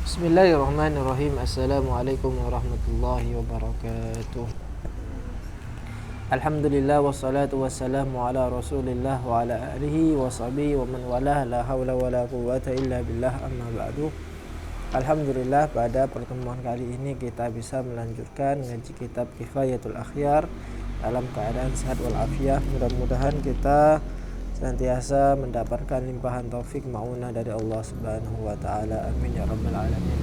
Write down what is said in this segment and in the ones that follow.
Bismillahirrahmanirrahim. Assalamualaikum warahmatullahi wabarakatuh. Alhamdulillah wassalatu wassalamu ala Rasulillah wa ala alihi wa sahbihi wa man walah, la haula wala quwwata illa billah, amma ba'du. Alhamdulillah, pada pertemuan kali ini kita bisa melanjutkan ngaji kitab Kifayatul Akhyar dalam keadaan sehat walafiat. Mudah-mudahan kita senantiasa mendapatkan limpahan taufik ma'unah dari Allah Subhanahu wa taala. Amin ya rabbal alamin.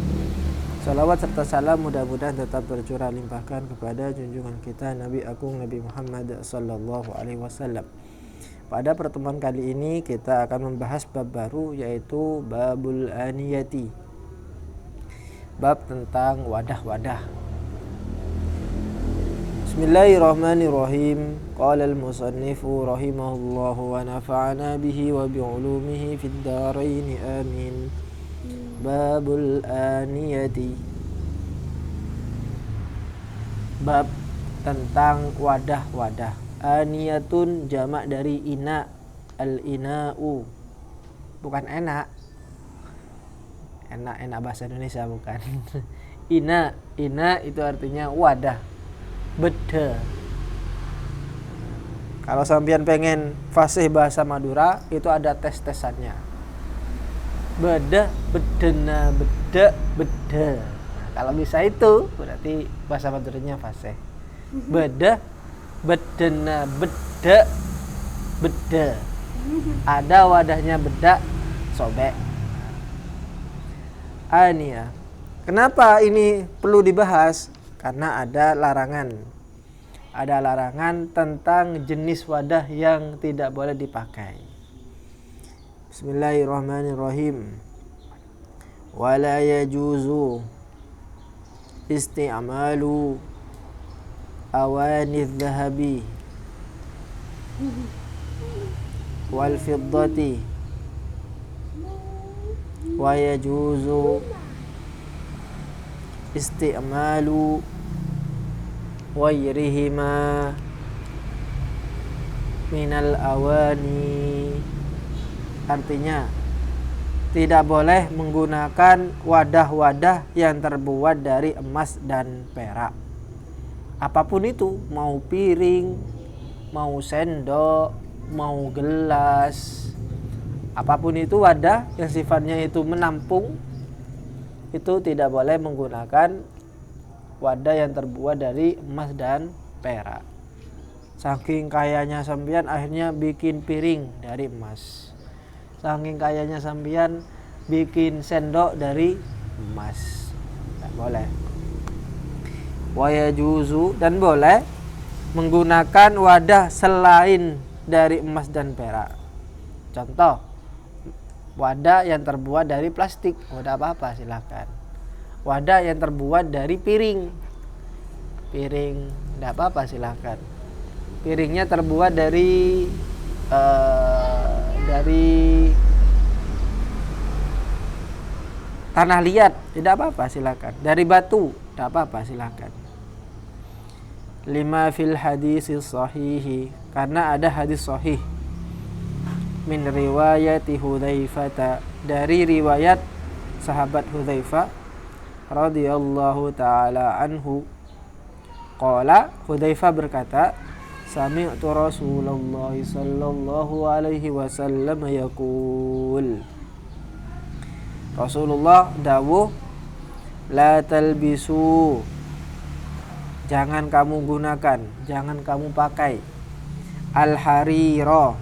Salawat serta salam mudah-mudahan tetap tercurah limpahkan kepada junjungan kita Nabi Agung Nabi Muhammad sallallahu alaihi wasallam. Pada pertemuan kali ini kita akan membahas bab baru, yaitu babul aniyati. Bab tentang wadah-wadah. Bismillahirrahmanirrahim. Qala al-musannifu rahimahullahu wa nafa'ana bihi wa bi'ulumihi fid dharain amin. Babul aniyati. Bab tentang wadah-wadah. Aniyatun jamak dari ina. Al-ina'u, bukan enak. Enak bahasa Indonesia bukan. Ina itu artinya wadah, beda. Kalau sampean pengen fasih bahasa Madura, itu ada tes-tesannya. Beda, bedena, beda, beda. Nah, kalau bisa itu berarti bahasa Maduranya fasih. Beda, bedena, beda, beda. Ada wadahnya beda, sobek. Aniyah. Kenapa ini perlu dibahas? Karena ada larangan. Ada larangan tentang jenis wadah yang tidak boleh dipakai. Bismillahirrahmanirrahim. Wala yajuzu isti'malu awani dhahabi wal fiddati wa yajuzu isti'malu wairihima minal awani. Artinya tidak boleh menggunakan wadah-wadah yang terbuat dari emas dan perak. Apapun itu, mau piring, mau sendok, mau gelas, apapun itu wadah yang sifatnya itu menampung, itu tidak boleh menggunakan wadah yang terbuat dari emas dan perak. Saking kayanya sampean akhirnya bikin piring dari emas. Saking kayanya sampean bikin sendok dari emas. Tidak boleh. Wa yajuzu, dan boleh menggunakan wadah selain dari emas dan perak. Contoh, wadah yang terbuat dari plastik, wadah apa-apa silakan. Wadah yang terbuat dari piring, tidak apa-apa silakan. Piringnya terbuat dari tanah liat, tidak apa-apa silakan. Dari batu, tidak apa-apa silakan. Lima fil hadis sahihi, karena ada hadis sahih. Min riwayati Hudzaifah, dari riwayat sahabat Hudzaifah radhiyallahu ta'ala anhu. Qala, Hudzaifah berkata, sami'tu Rasulullah sallallahu alaihi wasallam yaqul, Rasulullah dawuh, la talbisu, jangan kamu gunakan, jangan kamu pakai, al-harira,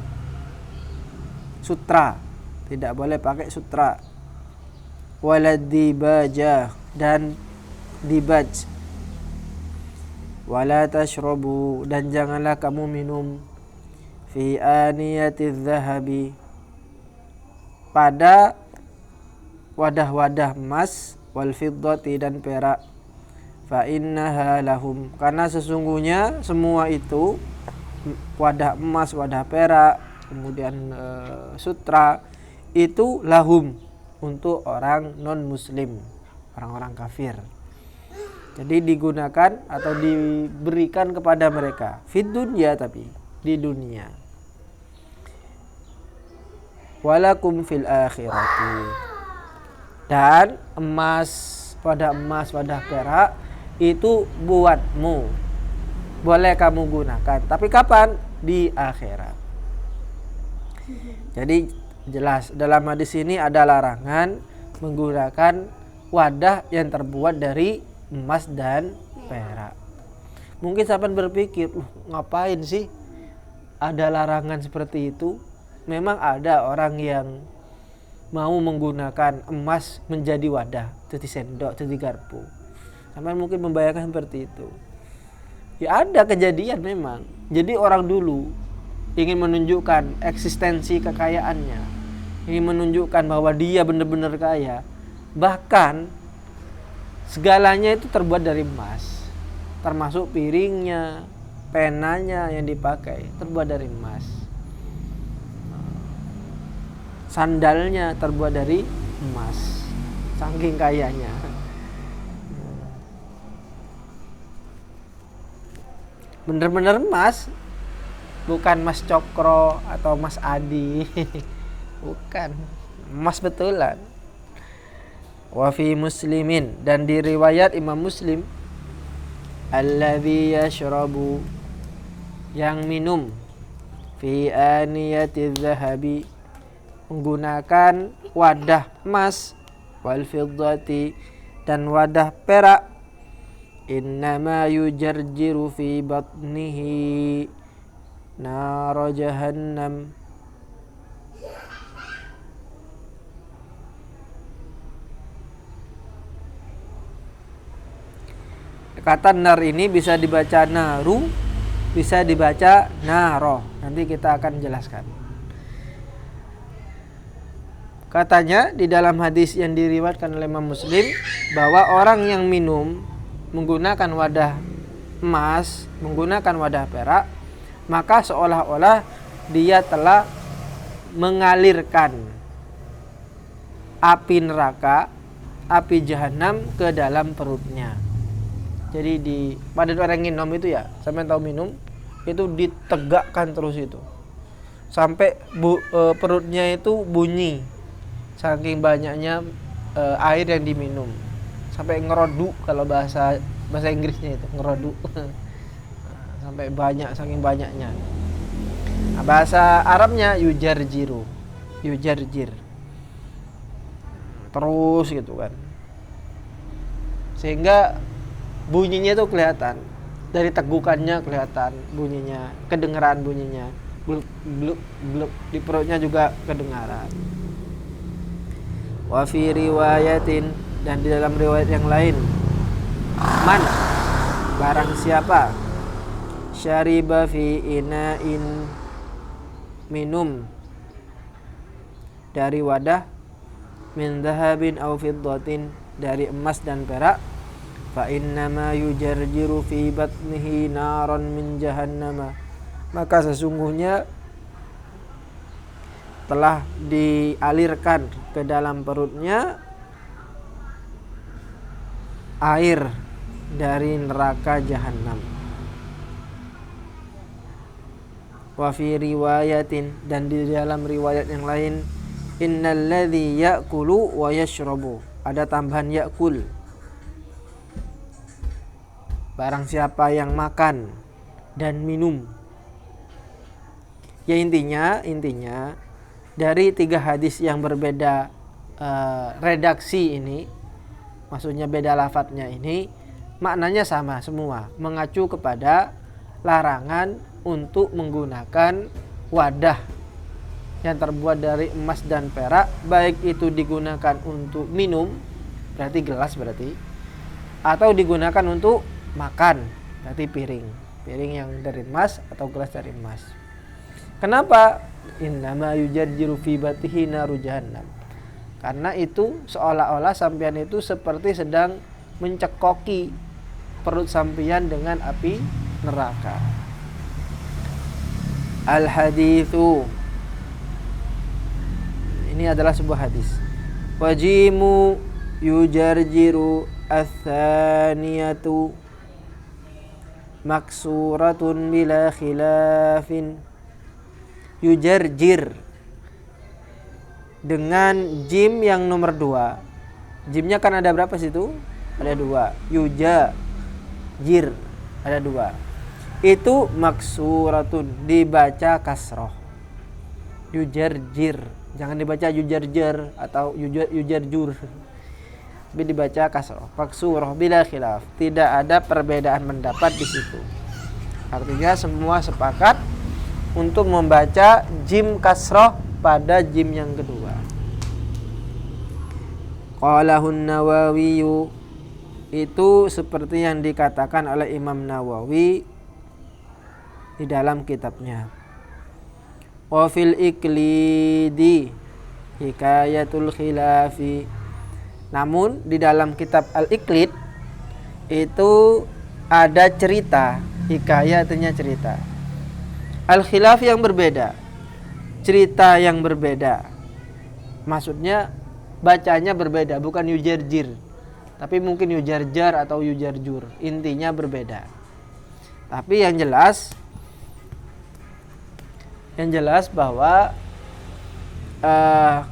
sutra, tidak boleh pakai sutra, walad dibajah, dan dibaj, wala tashrabu, dan janganlah kamu minum, fi aniyatiz zahabi, pada wadah-wadah emas, wal fiddati, dan perak, fa innaha lahum, karena sesungguhnya semua itu, wadah emas, wadah perak, kemudian sutra, itu lahum, untuk orang non muslim, orang-orang kafir. Jadi digunakan atau diberikan kepada mereka fid dunya, tapi di dunia. Walakum fil akhirati, Dan wadah emas, wadah perak itu buatmu. Boleh kamu gunakan. Tapi kapan? Di akhirat. Jadi jelas dalam hadis ini ada larangan menggunakan wadah yang terbuat dari emas dan perak. Mungkin sampean berpikir, ngapain sih ada larangan seperti itu? Memang ada orang yang mau menggunakan emas menjadi wadah, jadi sendok, jadi garpu. Sampean mungkin membayangkan seperti itu. Ya ada kejadian memang. Jadi orang dulu ingin menunjukkan eksistensi kekayaannya, ingin menunjukkan bahwa dia benar-benar kaya. Bahkan segalanya itu terbuat dari emas, termasuk piringnya, penanya yang dipakai terbuat dari emas, sandalnya terbuat dari emas, saking kayanya. Bener-bener emas, bukan Mas Cokro atau Mas Adi. Bukan, emas betulan. Wa fi Muslimin, dan di riwayat Imam Muslim, alladzi yashrabu, yang minum, fi aniyatiz zahabi, menggunakan wadah emas, wal fiddati, dan wadah perak, innama yujarjiru fi batnihi nara jahannam, kata nar ini bisa dibaca naru, bisa dibaca naro. Nanti kita akan jelaskan. Katanya di dalam hadis yang diriwayatkan oleh Imam Muslim, bahwa orang yang minum menggunakan wadah emas, menggunakan wadah perak, maka seolah-olah dia telah mengalirkan api neraka, api jahanam ke dalam perutnya. Jadi pada orang minum itu ya, sampai tahu minum itu ditegakkan terus itu sampai perutnya itu bunyi saking banyaknya air yang diminum, sampai ngerodu kalau bahasa Inggrisnya itu ngerodu. Sampai banyak, saking banyaknya. Nah, bahasa Arabnya yujarjir terus gitu kan, sehingga bunyinya itu kelihatan, dari tegukannya kelihatan bunyinya, kedengaran bunyinya, bluk bluk bluk, di perutnya juga kedengaran. Wa fi riwayatin, dan di dalam riwayat yang lain, man, barang siapa, syariba fi ina'in, minum dari wadah, min dhahabin aw fiddatin, dari emas dan perak, fa innama yujarjiru fi batnihi naran min jahannama, maka sesungguhnya telah dialirkan ke dalam perutnya air dari neraka jahanam. Wa fi riwayatin, dan di dalam riwayat yang lain, innal ladzi ya'kulu wa yashrabu, ada tambahan ya'kul, barang siapa yang makan dan minum. Ya intinya dari 3 hadis yang berbeda redaksi ini, maksudnya beda lafadznya ini, maknanya sama semua, mengacu kepada larangan untuk menggunakan wadah yang terbuat dari emas dan perak, baik itu digunakan untuk minum, berarti gelas berarti, atau digunakan untuk makan, berarti piring yang dari emas atau gelas dari emas. Kenapa? Innama yujarjiru fi batihi naru jahannam, karena itu seolah-olah sampean itu seperti sedang mencekoki perut sampean dengan api neraka. Al hadithu, ini adalah sebuah hadis. Wajimu yujarjiru athaniyatu maksuratun bila khilafin. Yujarjir dengan jim yang nomor 2 Jimnya kan ada berapa situ? Ada 2. Yuja, jir, ada 2. Itu maksuratun, dibaca kasroh. Yujarjir, jangan dibaca yujarjer atau yujarjur, tapi dibaca kasroh. Maksuroh bila khilaf, tidak ada perbedaan pendapat di situ. Artinya semua sepakat untuk membaca jim kasroh pada jim yang kedua. Qalahun Nawawiyu, itu seperti yang dikatakan oleh Imam Nawawi di dalam kitabnya. Wa fil iklidi hikayatul khilafi. Namun di dalam kitab Al-Iklid itu ada cerita, hikayat artinya cerita. Al-khilaf yang berbeda, cerita yang berbeda. Maksudnya bacanya berbeda, bukan yujarjir, tapi mungkin yujarjar atau yujarjur. Intinya berbeda. Tapi yang jelas bahwa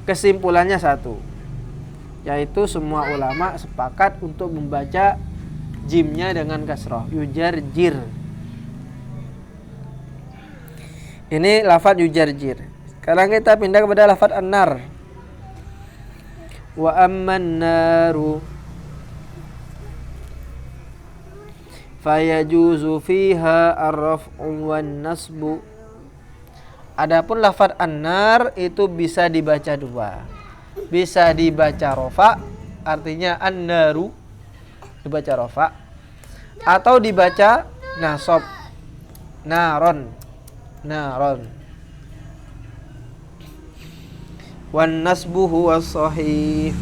kesimpulannya satu, yaitu semua ulama sepakat untuk membaca jimnya dengan kasroh, yujarjir. Ini lafadz yujarjir. Sekarang kita pindah kepada lafadz an-nar. Wa amman naru fayajuzu fiha ar-raf'u wan nasbu. Adapun lafadz an-nar itu bisa dibaca 2. Bisa dibaca rofa, artinya an-naru, dibaca rofa, atau dibaca nasab, naron. Wan nasbu huwa shahih.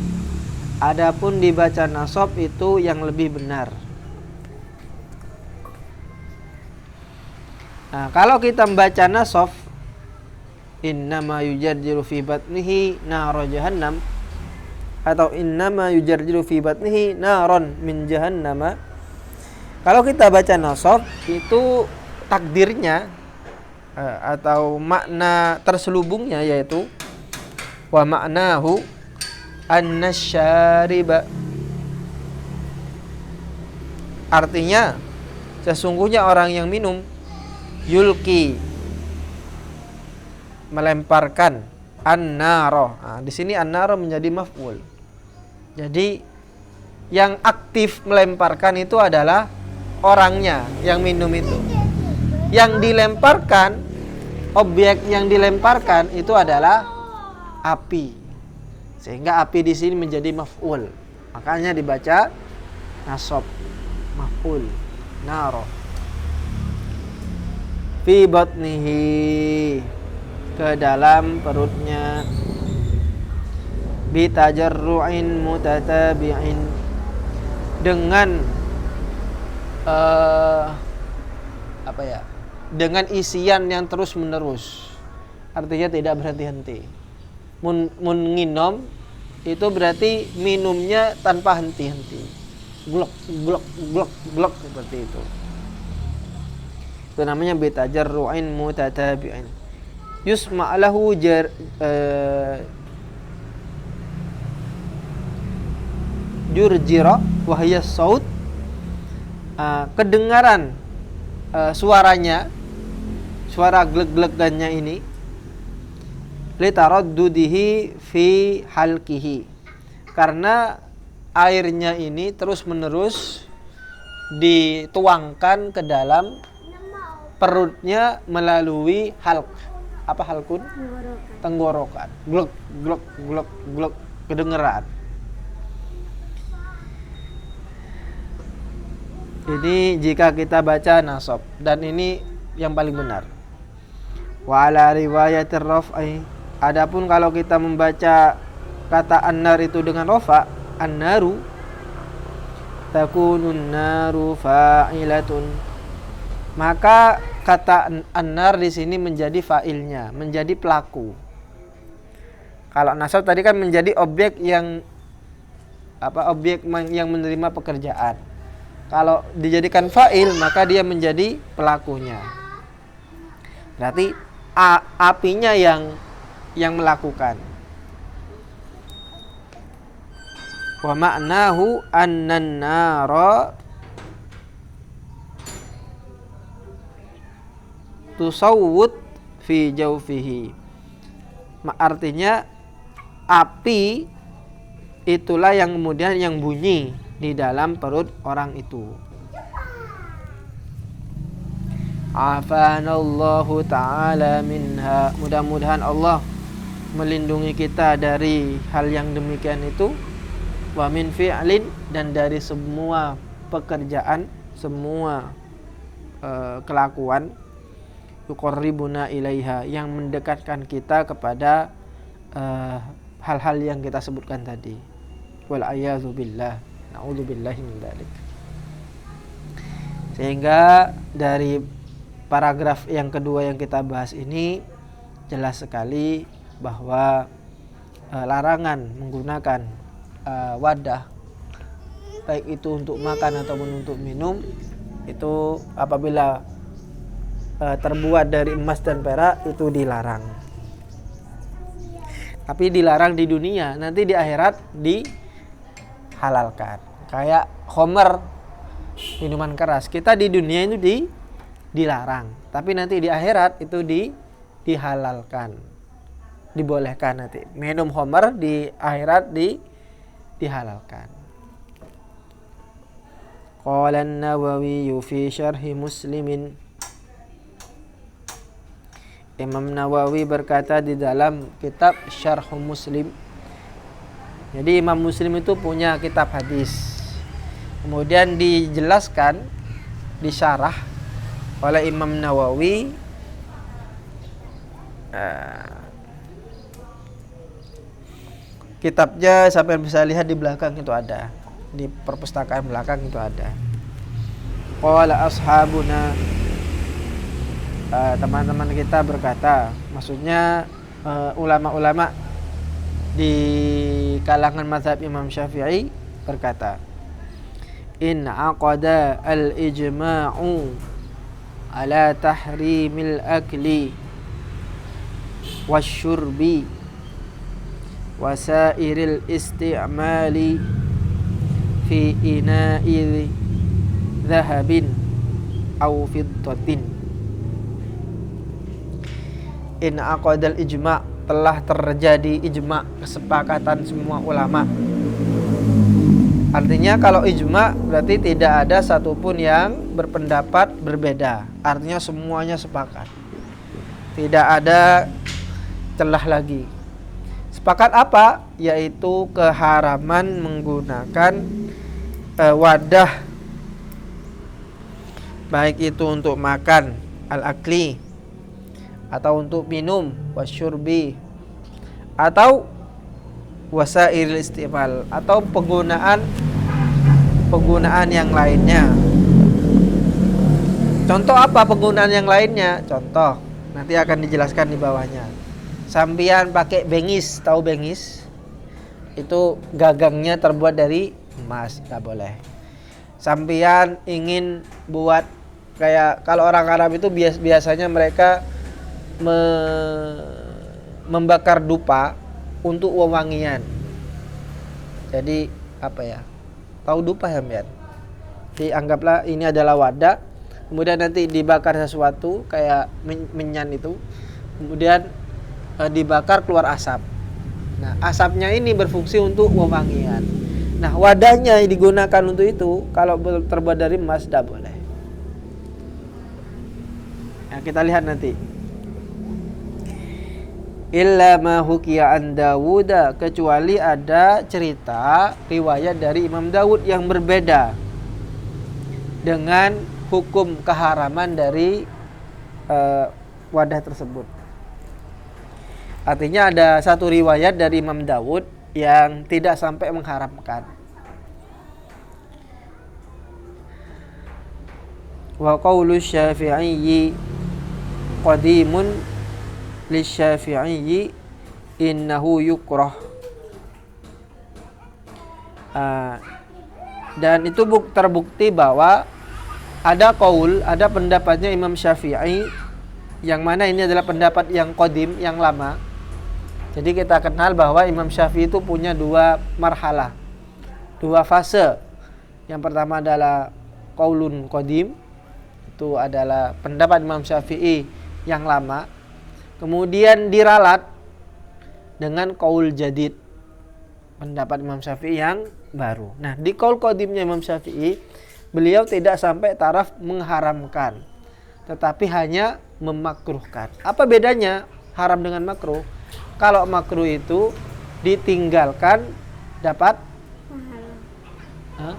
Adapun dibaca nasab itu yang lebih benar. Nah, kalau kita membaca nasab, innama yujarjiru fi batnihi nara jahannam, atau innama yujarjiru fi batnihi naron min jahannama. Kalau kita baca nasab itu takdirnya atau makna terselubungnya yaitu wa ma'nahu annasyariba, artinya sesungguhnya orang yang minum, yulki, melemparkan, an-naro. Nah, di sini an-naro menjadi maf'ul. Jadi yang aktif melemparkan itu adalah orangnya yang minum itu. Yang dilemparkan, objek yang dilemparkan itu adalah api. Sehingga api di sini menjadi maf'ul. Makanya dibaca nasab, maf'ul, naro. Fi batnihi, ke dalam perutnya, bitajarru'in mutatabi'in, dengan dengan isian yang terus menerus, artinya tidak berhenti-henti. Mun nginom itu berarti minumnya tanpa henti-henti, glok glok glok glok, seperti itu. Itu namanya bitajarru'in mutatabi'in. Yusma' lahu jurjira wa hiya saut, kedengaran suaranya, suara glek-glekannya ini, litaraddudihi fi halqihi, karena airnya ini terus-menerus dituangkan ke dalam perutnya melalui halq. Apa halkun? Tenggorokan. Glek glek glek glek, kedengeran. Ini jika kita baca nasab, dan ini yang paling benar. Wa ala riwayatir raf'i, adapun kalau kita membaca kata an-nar itu dengan rafa, an-naru, takunun naru fa'ilatun, maka kata an-nar di sini menjadi fa'ilnya, menjadi pelaku. Kalau nasab tadi kan menjadi objek yang objek yang menerima pekerjaan. Kalau dijadikan fa'il, maka dia menjadi pelakunya. Berarti apinya yang melakukan. Wa ma'nahu annan nara tusawwut fi jawfihi. Artinya api itulah yang kemudian yang bunyi di dalam perut orang itu. Afanallahu ta'ala minha. Mudah-mudahan Allah melindungi kita dari hal yang demikian itu. Wa min fi'lin, dan dari semua pekerjaan, semua kelakuan yuqarribuna ilaiha, yang mendekatkan kita kepada hal-hal yang kita sebutkan tadi. Wal a'yadzu billah, na'udzubillahi min dzalik. Sehingga dari paragraf yang kedua yang kita bahas ini jelas sekali bahwa larangan menggunakan wadah, baik itu untuk makan ataupun untuk minum, itu apabila terbuat dari emas dan perak itu dilarang. Tapi dilarang di dunia, nanti di akhirat dihalalkan. Kayak khamr, minuman keras, kita di dunia itu dilarang, tapi nanti di akhirat itu dihalalkan, dibolehkan. Nanti minum khamr di akhirat dihalalkan. Qala an-Nawawi fi syarhi Muslimin. Imam Nawawi berkata di dalam kitab Syarh Muslim. Jadi Imam Muslim itu punya kitab hadis, kemudian dijelaskan, disyarah oleh Imam Nawawi kitabnya, sampai bisa lihat di belakang itu ada, di perpustakaan belakang itu ada. Qala ashabuna, teman-teman kita berkata, maksudnya ulama-ulama di kalangan mazhab Imam Syafi'i berkata, in aqada al-ijma'u ala tahrimil akli wasyurbi wasairil isti'mali fi ina'i dhahabin aw fiddatin. In aqadal ijma', telah terjadi ijma', kesepakatan semua ulama. Artinya kalau ijma' berarti tidak ada satupun yang berpendapat berbeda. Artinya semuanya sepakat, tidak ada celah lagi. Sepakat apa? Yaitu keharaman menggunakan wadah, baik itu untuk makan al-akli, atau untuk minum wasyurbi, atau wasairil istimal, atau penggunaan yang lainnya. Contoh apa penggunaan yang lainnya? Contoh nanti akan dijelaskan di bawahnya. Sampian pakai bengis, tahu bengis? Itu gagangnya terbuat dari emas, nggak boleh. Sampian ingin buat kayak kalau orang Arab itu biasanya mereka membakar dupa untuk wewangian. Jadi apa ya? Tahu dupa ya, Mbak? Jadi anggaplah ini adalah wadah, kemudian nanti dibakar sesuatu kayak menyan itu, kemudian dibakar keluar asap. Nah, asapnya ini berfungsi untuk wewangian. Nah, wadahnya digunakan untuk itu, kalau terbuat dari emas tidak boleh. Nah, kita lihat nanti. Illa ma hukiya an Dawud, kecuali ada cerita riwayat dari Imam Dawud yang berbeda dengan hukum keharaman dari wadah tersebut. Artinya ada satu riwayat dari Imam Dawud yang tidak sampai mengharamkan. Wa qaulu Syafi'i qadimun li Syafi'i innahu yukrah. Dan itu terbukti bahwa ada qaul, ada pendapatnya Imam Syafi'i, yang mana ini adalah pendapat yang qadim, yang lama. Jadi kita kenal bahwa Imam Syafi'i itu punya dua marhalah. dua fase. Yang pertama adalah qaulun qadim, itu adalah pendapat Imam Syafi'i yang lama, kemudian diralat dengan qaul jadid, pendapat Imam Syafi'i yang baru. Nah, di qaul qadimnya Imam Syafi'i, beliau tidak sampai taraf mengharamkan, tetapi hanya memakruhkan. Apa bedanya haram dengan makruh? Kalau makruh itu ditinggalkan dapat pahala.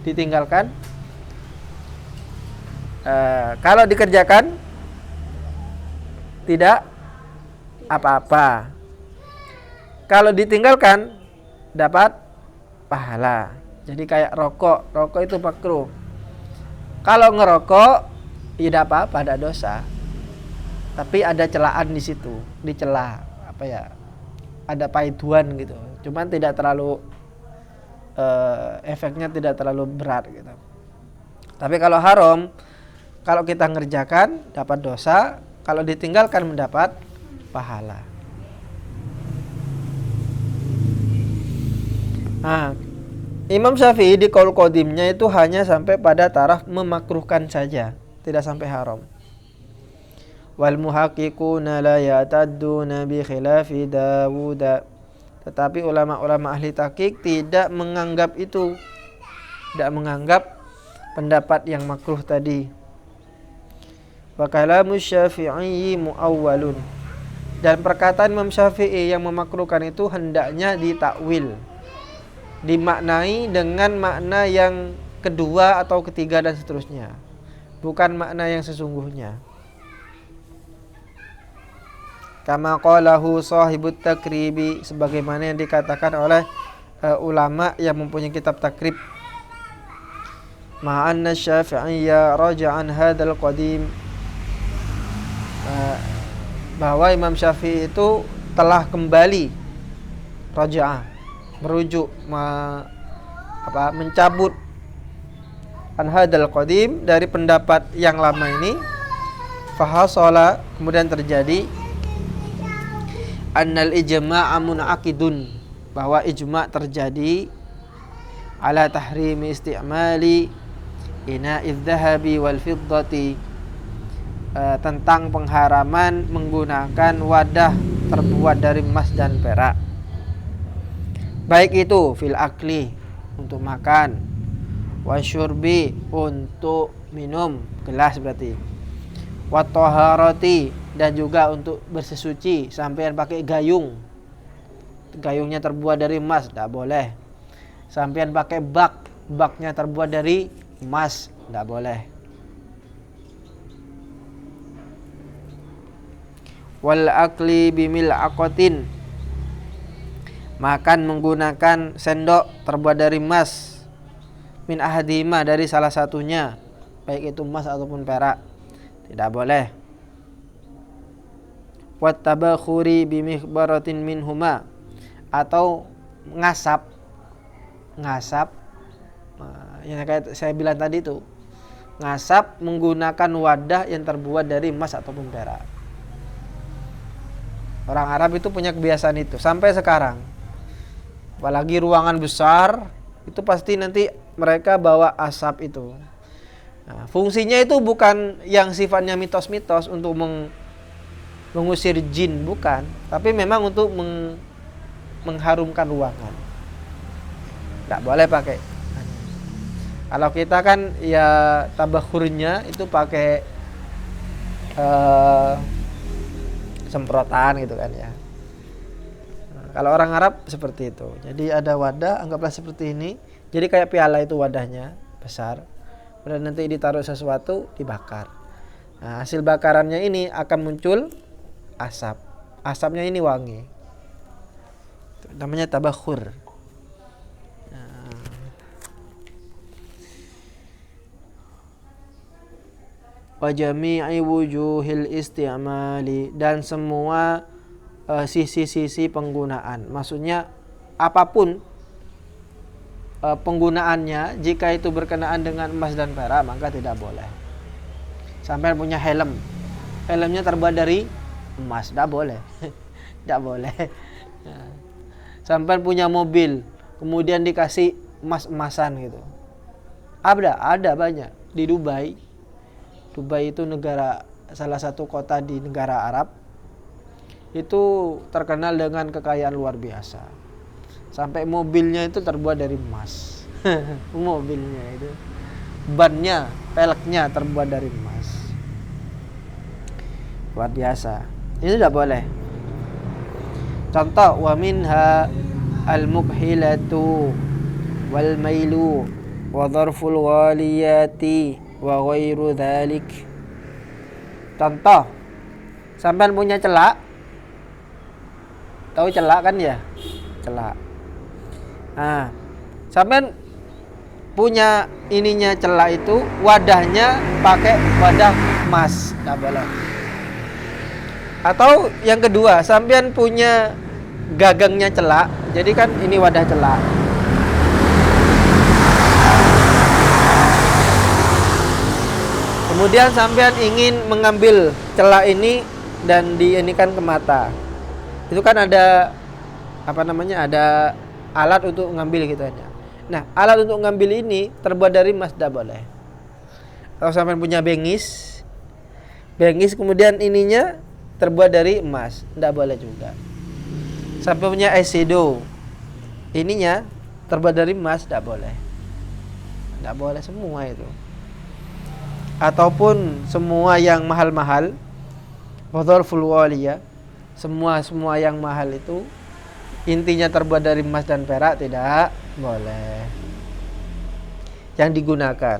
Ditinggalkan. Kalau dikerjakan tidak apa-apa. Kalau ditinggalkan dapat pahala. Jadi kayak rokok itu makruh. Kalau ngerokok tidak apa-apa, ada dosa. Tapi ada celaan di situ, dicela ada paiduan gitu. Cuman tidak terlalu efeknya tidak terlalu berat gitu. Tapi kalau haram, kalau kita ngerjakan dapat dosa, kalau ditinggalkan mendapat pahala. Nah, Imam Syafi'i di qaul qadimnya itu hanya sampai pada taraf memakruhkan saja, tidak sampai haram. Wal muhaqqiquna la ya'tadduna bi khilafi Dawud. Tetapi ulama-ulama ahli tahqiq tidak menganggap itu, tidak menganggap pendapat yang makruh tadi. Wa kalamu Syafi'i muawwalun. Dan perkataan Imam Syafi'i yang memakruhkan itu hendaknya ditakwil, dimaknai dengan makna yang kedua atau ketiga dan seterusnya, bukan makna yang sesungguhnya. Kama qalahu sahibut takribi, sebagaimana yang dikatakan oleh ulama yang mempunyai kitab takrib. Ma'anna Syafi'iyya raja'an hadzal qadim, bahwa Imam Syafi'i itu telah kembali, raja'ah, merujuk, mencabut an hadzal qadim, dari pendapat yang lama ini. Fahasala, kemudian terjadi annal ijma'a munaqidun, bahwa ijma' terjadi ala tahrimi isti'mali ina'iz dhahabi wal fiddati, tentang pengharaman menggunakan wadah terbuat dari emas dan perak, baik itu fil akli, untuk makan, wasyurbi, untuk minum, gelas berarti, wa taharati, dan juga untuk bersesuci. Sampean pakai gayung, gayungnya terbuat dari emas, tidak boleh. Sampean pakai bak, baknya terbuat dari emas, tidak boleh. Wal akli bimil aqatin, makan menggunakan sendok terbuat dari emas, min ahadima, dari salah satunya, baik itu emas ataupun perak, tidak boleh. Wat tabakhuri bimihbaratin minhuma, atau ngasap, yang kayak saya bilang tadi itu, ngasap menggunakan wadah yang terbuat dari emas ataupun perak. Orang Arab itu punya kebiasaan itu sampai sekarang. Apalagi ruangan besar, itu pasti nanti mereka bawa asap itu. Nah, fungsinya itu bukan yang sifatnya mitos-mitos untuk mengusir jin, bukan, tapi memang untuk mengharumkan ruangan. Tidak boleh pakai. Kalau kita kan ya tabakhurnya itu pakai semprotan gitu kan ya. Kalau orang Arab seperti itu. Jadi ada wadah, anggaplah seperti ini. Jadi kayak piala itu wadahnya besar. Kemudian nanti ditaruh sesuatu, dibakar. Nah, hasil bakarannya ini akan muncul asap. Asapnya ini wangi. Itu namanya tabakhur. Wa jami'i wujuhil isti'mali, dan semua sisi-sisi penggunaan. Maksudnya apapun penggunaannya, jika itu berkenaan dengan emas dan perak maka tidak boleh. Sampai punya helm, helmnya terbuat dari emas, tidak boleh. Tidak boleh. Sampai punya mobil, kemudian dikasih emas-emasan gitu. Ada banyak di Dubai. Dubai itu salah satu kota di negara Arab. Itu terkenal dengan kekayaan luar biasa. Sampai mobilnya itu terbuat dari emas. Mobilnya itu, bannya, peleknya terbuat dari emas. Luar biasa. Ini tidak boleh. Contoh, wa minha al-mubhilatu wal mailu wa dharful waliyati wa ghairu dhalik. Contoh, sampean punya celak. Tahu celak kan ya? Celak. Nah, sampean punya ininya celak itu, wadahnya pakai wadah emas, enggak boleh. Atau yang kedua, sampean punya gagangnya celak, jadi kan ini wadah celak. Kemudian sampean ingin mengambil celak ini dan diinikan ke mata. Itu kan ada ada alat untuk ngambil gitu aja. Nah, alat untuk ngambil ini terbuat dari emas, tidak boleh. Kalau sampean punya bengis kemudian ininya terbuat dari emas, tidak boleh juga. Sampai punya eyeshadow, ininya terbuat dari emas, tidak boleh. Tidak boleh semua itu. Ataupun semua yang mahal-mahal, wadharful waliyah, semua yang mahal itu intinya terbuat dari emas dan perak, tidak boleh. Yang digunakan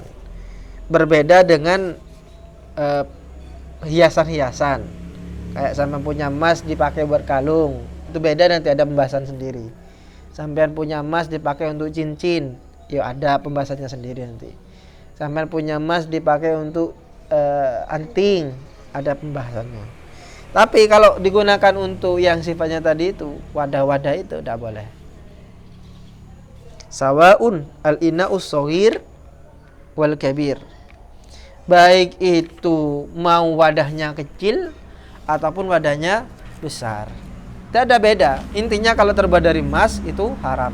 berbeda dengan hiasan-hiasan. Kayak sampean punya emas dipakai buat kalung, itu beda, nanti ada pembahasan sendiri. Sampean punya emas dipakai untuk cincin, ya ada pembahasannya sendiri nanti. Sampean punya emas dipakai untuk anting, ada pembahasannya. Tapi kalau digunakan untuk yang sifatnya tadi itu, wadah-wadah itu tidak boleh. Sawaun al-ina'us shaghir wal kabir. Baik itu mau wadahnya kecil ataupun wadahnya besar, tidak ada beda. Intinya kalau terbuat dari emas itu haram.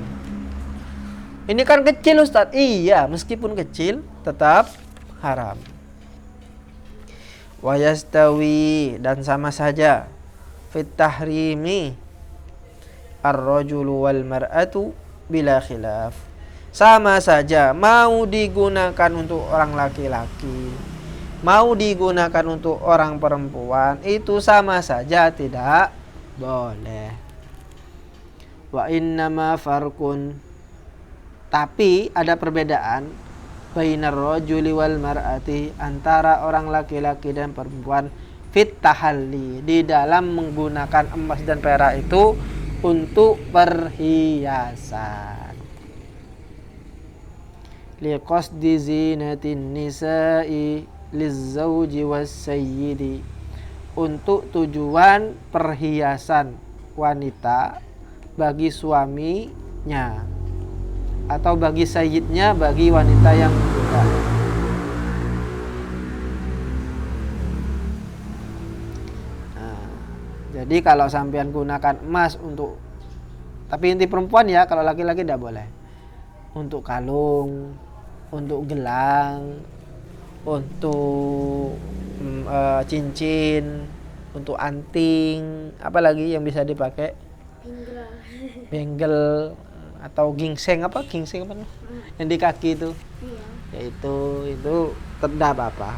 Ini kan kecil Ustaz. Iya, meskipun kecil tetap haram. Wa yastawi, dan sama saja fit tahrimi ar-rajulu wal mar'atu bila khilaf. Sama saja, mau digunakan untuk orang laki-laki, mau digunakan untuk orang perempuan, itu sama saja tidak boleh. Wa innama farqun, tapi ada perbedaan, bainar rajuli wal mar'ati, antara orang laki-laki dan perempuan, fit tahalli, di dalam menggunakan emas dan perak itu untuk perhiasan. Liqasdi zinatin nisa'i lizzauji wassayyidi, untuk tujuan perhiasan wanita bagi suaminya atau bagi sayyidnya, bagi wanita yang muda. Nah, jadi kalau sampean gunakan emas untuk, tapi inti perempuan ya, kalau laki-laki tidak boleh. Untuk kalung, untuk gelang, untuk cincin, untuk anting, apalagi yang bisa dipakai? Benggel atau gingseng apa yang di kaki itu? Iya. Ya itu tidak apa-apa.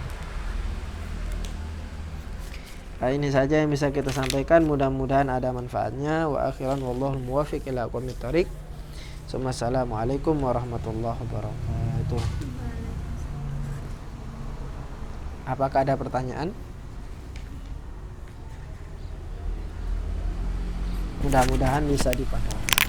Nah, ini saja yang bisa kita sampaikan, mudah-mudahan ada manfaatnya. Wa akhiran wallahul muwaffiq ila aqwamit thoriq. Assalamualaikum warahmatullahi wabarakatuh. Apakah ada pertanyaan? Mudah-mudahan bisa dipahami.